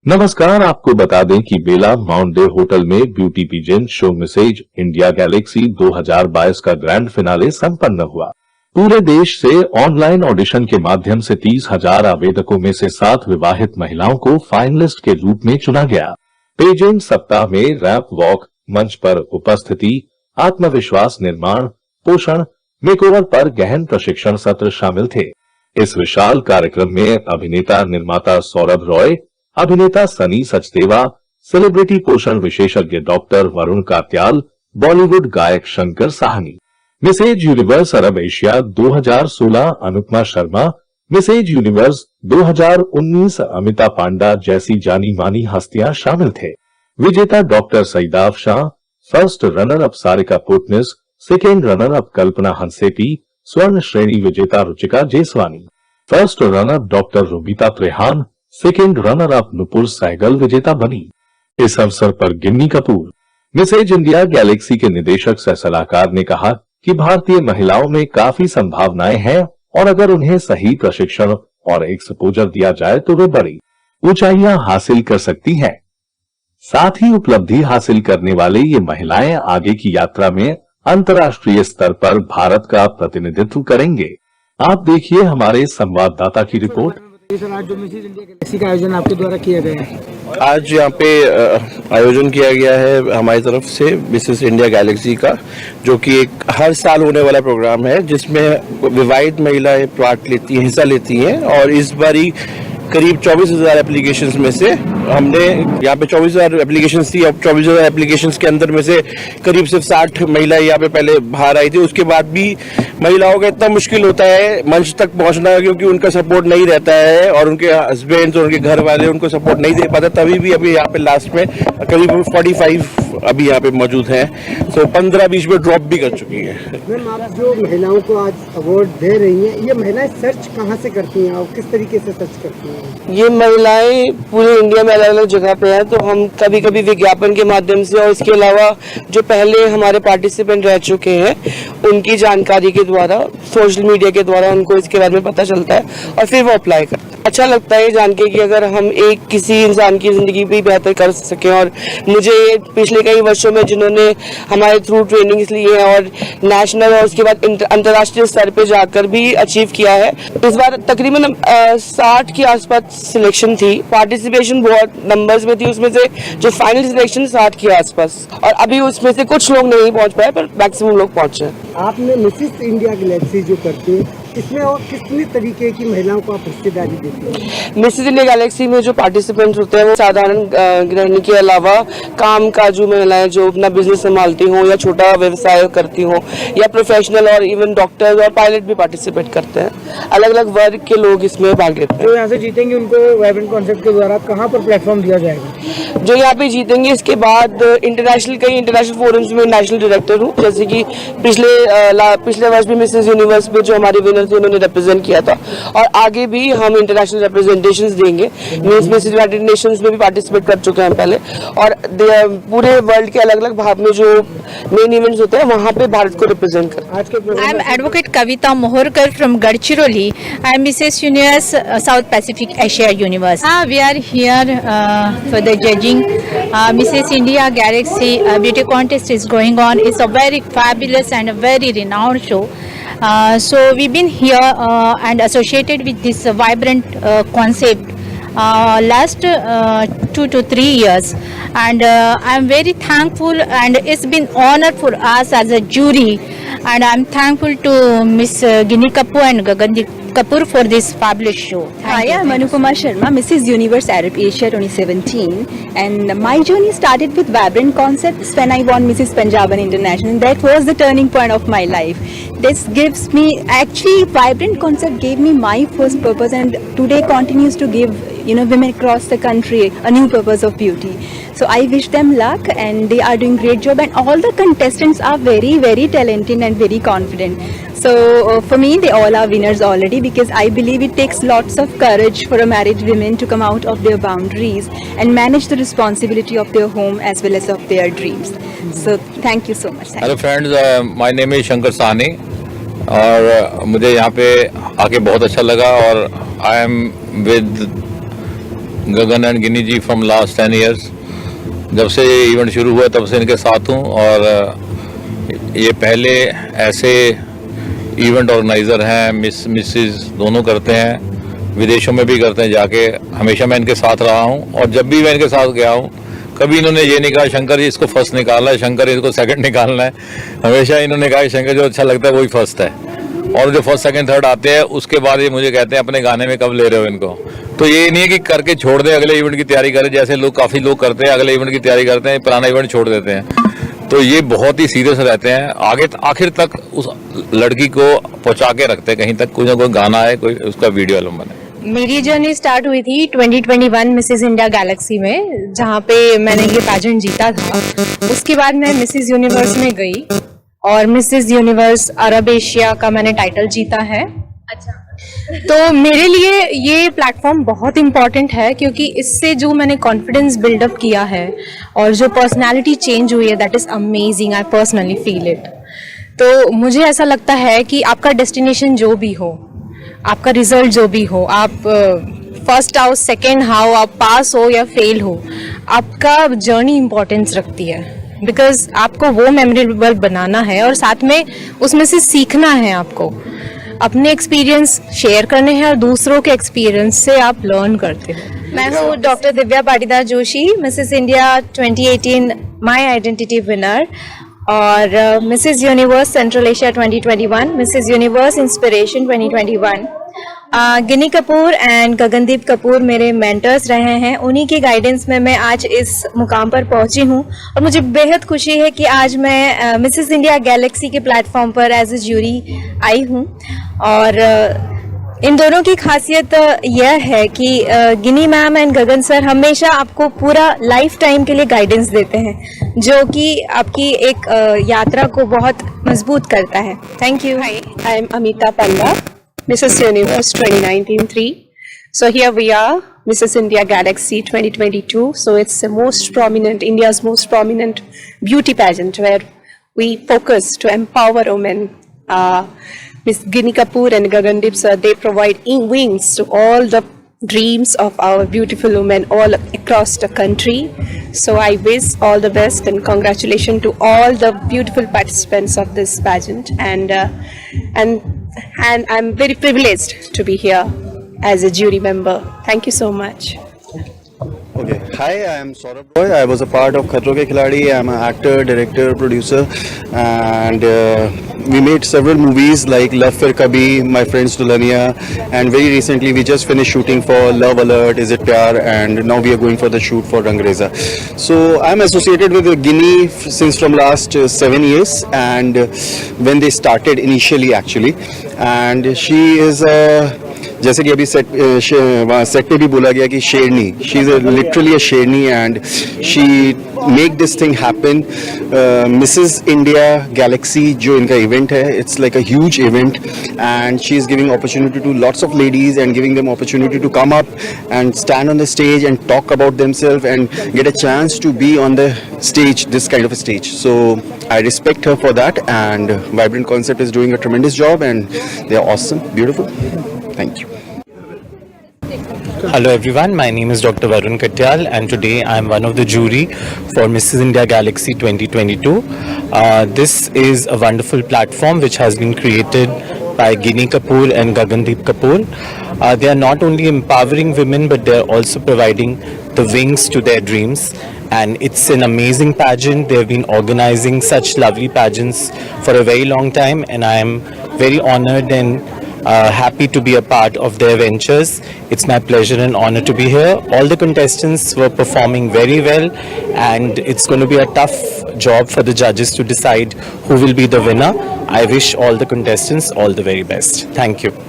नमस्कार, आपको बता दें कि बेला माउंट डे होटल में beauty pageant show Mrs India Galaxy 2022 का ग्रैंड फिनाले संपन्न हुआ। पूरे देश से ऑनलाइन ऑडिशन के माध्यम से 30,000 आवेदकों में से 7 विवाहित महिलाओं को फाइनलिस्ट के रूप में चुना गया। पेजेंट सप्ताह में रैंप वॉक, मंच पर उपस्थिति, आत्मविश्वास निर्माण, पोषण, मेकओवर पर गहन प्रशिक्षण सत्र शामिल थे। इस विशाल कार्यक्रम में अभिनेता निर्माता सौरभ रॉय, अभिनेता सनी सचदेवा, सेलिब्रिटी पोषण विशेषज्ञ डॉक्टर वरुण कात्याल, बॉलीवुड गायक Shankar Sahni, Mrs Universe Arab Asia 2016 Anupama Sharma, Mrs Universe 2019 Amita Panda जैसी जानी मानी हस्तियां शामिल थे। विजेता doctor Saidaf Shah, first runner up Sarika Putnis, second runner up Kalpana Hanseti, स्वर्ण श्रेणी विजेता Ruchika Jeswani, first runner up doctor Rubita Trehan, second runner up Nupur Sehgal विजेता बनी। इस अवसर पर Ginni Kapoor, Mrs India Galaxy के निदेशक सह सलाहकार ने कहा कि भारतीय महिलाओं में काफी संभावनाएं हैं और अगर उन्हें सही प्रशिक्षण और एक्सपोजर दिया जाए तो वे बड़ी ऊंचाइयां हासिल कर सकती हैं। साथ ही उपलब्धि हासिल करने वाले ये महिलाएं आगे की यात्रा में अंतर्राष्ट्रीय स्तर पर भारत का प्रतिनिधित्व करेंगे। आप देखिए हमारे संवाददाता की रिपोर्ट। आज जो मिसेज इंडिया गैलेक्सी का आयोजन आपके द्वारा किया गया है, आज यहाँ पे आयोजन किया गया है हमारी तरफ से मिसेस इंडिया गैलेक्सी का, जो कि एक हर साल होने वाला प्रोग्राम है जिसमें विवाहित महिलाएं हिस्सा लेती हैं। और इस बारी करीब 24,000 एप्लीकेशंस में से हमने यहाँ पे 24,000 एप्लीकेशंस थी। अब 24,000 एप्लीकेशंस के अंदर में से करीब सिर्फ 60 महिलाएं यहाँ पे पहले बाहर आई थी। उसके बाद भी महिलाओं का इतना मुश्किल होता है मंच तक पहुंचना, क्योंकि उनका सपोर्ट नहीं रहता है और उनके हस्बैंड्स और उनके घर वाले उनको सपोर्ट नहीं दे पाते। तभी भी अभी यहाँ पे लास्ट में करीब 45 अभी यहाँ पे मौजूद हैं। तो 15-20 में ड्रॉप भी कर चुकी है। मैम, आप जो महिलाओं को आज अवार्ड दे रही हैं, ये महिलाएं सर्च कहाँ से करती हैं और किस तरीके से सर्च करती हैं? ये महिलाएं पूरे इंडिया में अलग अलग जगह पे है, तो हम कभी कभी विज्ञापन के माध्यम से और इसके अलावा जो पहले हमारे पार्टिसिपेंट रह चुके हैं उनकी जानकारी के द्वारा, सोशल मीडिया के द्वारा उनको इसके बारे में पता चलता है और फिर वो अप्लाई करते हैं। अच्छा लगता है जान के कि अगर हम एक किसी इंसान की जिंदगी भी बेहतर कर सकें। और मुझे पिछले कई वर्षों में जिन्होंने हमारे थ्रू ट्रेनिंग्स ली है और नेशनल और उसके बाद अंतर्राष्ट्रीय स्तर पे जाकर भी अचीव किया है। इस बार तकरीबन 60 के आसपास सिलेक्शन थी। पार्टिसिपेशन बहुत नंबर्स में थी, उसमें से जो फाइनल सिलेक्शन 60 के आसपास, और अभी उसमें से कुछ लोग नहीं पहुंच पाए पर मैक्सिमम लोग पहुंचे। आपने मिसेस इंडिया गैलेक्सी जो करती है, इसमें और कितने तरीके की महिलाओं को आप हिस्सेदारी देते हैं? मिसेज इंडिया गैलेक्सी में जो पार्टिसिपेंट्स होते हैं वो साधारण गृहिणी के अलावा काम काजू महिलाएं जो अपना बिजनेस संभालती हों या छोटा व्यवसाय करती हों, या प्रोफेशनल और इवन डॉक्टर्स और पायलट भी पार्टिसिपेट करते हैं। अलग अलग वर्ग के लोग इसमें भाग लेते हैं। जो यहाँ से जीतेंगे उनको वाइब्रेंट कॉन्सेप्ट के द्वारा कहाँ पर प्लेटफॉर्म दिया जाएगा? जो यहाँ पे जीतेंगे इसके बाद कई इंटरनेशनल फोरम्स में नेशनल डायरेक्टर हूँ, जैसे कि पिछले वर्ष भी मिसेज यूनिवर्स में जो हमारे विनर थे उन्होंने रिप्रेजेंट किया था, और आगे भी हम इंटरनेशनल रिप्रेजेंटेशंस देंगे। मिसेज यूनाइटेड नेशंस में भी पार्टिसिपेट कर चुके हैं पहले, और पूरे वर्ल्ड के अलग अलग भाग में जो मेन इवेंट्स होते हैं वहाँ पे भारत को रिप्रेजेंट कर। I am advocate Kavita Moharkar from Gadchiroli. I am Mrs universe south Pacific Asia universe. We are here for the judging Mrs. India Galaxy beauty contest is going on. It's a very fabulous and a very renowned show. So we've been here and associated with this vibrant concept last 2 to 3 years, and I'm very thankful, and it's been honor for us as a jury, and I'm thankful to Miss Ginny Kapoor and Gagandi Kapoor for this fabulous show. Hi, I'm Anupama Sharma, Mrs. Universe Arab Asia 2017, and my journey started with Vibrant Concepts when I won Mrs. Punjaban International. That was the turning point of my life. This gives me, actually Vibrant Concept gave me my first purpose, and today continues to give women across the country a new purpose of beauty. So I wish them luck, and they are doing great job, and all the contestants are very, very talented and very confident. So for me, they all are winners already, because I believe it takes lots of courage for a married woman to come out of their boundaries and manage the responsibility of their home as well as of their dreams. So thank you so much. Hello friends, my name is Shankar Sahni, और मुझे यहाँ पे आके बहुत अच्छा लगा, और I am with Gagan and Ginni ji from last 10 years। जब से ये इवेंट शुरू हुआ तब से इनके साथ हूँ और ये पहले ऐसे इवेंट ऑर्गेनाइज़र हैं, मिसेज दोनों करते हैं, विदेशों में भी करते हैं जाके। हमेशा मैं इनके साथ रहा हूँ और जब भी मैं इनके साथ गया हूँ कभी इन्होंने ये नहीं कहा शंकर जी इसको फर्स्ट निकालना है, शंकर इसको सेकंड निकालना है। हमेशा इन्होंने कहा कि शंकर जो अच्छा लगता है वही फर्स्ट है, और जो फर्स्ट सेकंड थर्ड आते हैं उसके बाद ये मुझे कहते हैं अपने गाने में कब ले रहे हो इनको। तो ये नहीं है कि करके छोड़ दे, अगले इवेंट की तैयारी करें, जैसे लोग काफ़ी लोग करते हैं, अगले इवेंट की तैयारी करते हैं, पुराना इवेंट छोड़ देते हैं। तो ये बहुत ही सीरियस रहते हैं, आगे आखिर तक उस लड़की को पहुंचा के रखते हैं, कहीं तक कोई ना कोई गाना है, कोई उसका वीडियो एल्बम बने। मेरी जर्नी स्टार्ट हुई थी 2021 मिसेस इंडिया गैलेक्सी में, जहाँ पे मैंने ये पैजेंट जीता था। उसके बाद मैं मिसेस यूनिवर्स में गई और मिसेस यूनिवर्स अरब एशिया का मैंने टाइटल जीता है। अच्छा। तो मेरे लिए ये प्लेटफॉर्म बहुत इम्पॉर्टेंट है, क्योंकि इससे जो मैंने कॉन्फिडेंस बिल्डअप किया है और जो पर्सनालिटी चेंज हुई है, that is amazing. I personally feel it. तो मुझे ऐसा लगता है कि आपका डेस्टिनेशन जो भी हो, आपका रिजल्ट जो भी हो, आप फर्स्ट आओ सेकेंड आओ, आप पास हो या फेल हो, आपका जर्नी इम्पोर्टेंस रखती है, बिकॉज आपको वो मेमोरेबल बनाना है और साथ में उसमें से सीखना है। आपको अपने एक्सपीरियंस शेयर करने हैं और दूसरों के एक्सपीरियंस से आप लर्न करते हो। मैं हूँ doctor Divya Patidar Joshi, Mrs India 2018 my identity winner, और Mrs Universe Central Asia 2021, Mrs Universe inspiration 2021। Ginni Kapoor and Gagandeep Kapoor मेरे मेंटर्स रहे हैं, उन्हीं के गाइडेंस में मैं आज इस मुकाम पर पहुंची हूं और मुझे बेहद खुशी है कि आज मैं मिसेस इंडिया गैलेक्सी के प्लेटफॉर्म पर एज ए ज्यूरी आई हूं। और इन दोनों की खासियत यह है कि गिनी मैम एंड गगन सर हमेशा आपको पूरा लाइफ टाइम के लिए गाइडेंस देते हैं, जो कि आपकी एक यात्रा को बहुत मजबूत करता है। Thank you. Hi, I'm Amita Panda, Mrs. Universe 2019-3. So here we are, Mrs. India Galaxy 2022. So it's the most prominent, India's most prominent beauty pageant where we focus to empower women. Miss Ginny Kapoor and Gagandeep sir, they provide wings to all the dreams of our beautiful women all across the country. So I wish all the best and congratulations to all the beautiful participants of this pageant, and I'm very privileged to be here as a jury member. Thank you so much. Okay. Hi, I am Saurabh Roy. I was a part of Khatron Ke Khiladi. I am an actor, director, producer, and we made several movies like Love Fir Kabhi, My Friends Dulhania, and very recently we just finished shooting for Love Alert, Is It Pyar, and now we are going for the shoot for Rangreza. So I am associated with Ginny since from last 7 years, and when they started initially actually, and she is जैसे कि अभी set पे भी बोला गया कि शेरनी, she is literally a शेरनी and she make this thing happen. Mrs India Galaxy जो इनका इवेंट है, it's like a huge event and she is giving opportunity to lots of ladies and giving them opportunity to come up and stand on the stage and talk about themselves and get a chance to be on the stage, this kind of a stage. So I respect her for that, and Vibrant Concept is doing a tremendous job and they are awesome, beautiful. Thank you. Hello everyone, my name is Dr. Varun Katyal and today I am one of the jury for Mrs. India Galaxy 2022. This is a wonderful platform which has been created by Ginny Kapoor and Gagandeep Kapoor. They are not only empowering women, but they are also providing the wings to their dreams. And it's an amazing pageant. They have been organizing such lovely pageants for a very long time, and I am very honored and happy to be a part of their ventures. It's my pleasure and honor to be here. All the contestants were performing very well, and it's going to be a tough job for the judges to decide who will be the winner. I wish all the contestants all the very best. Thank you.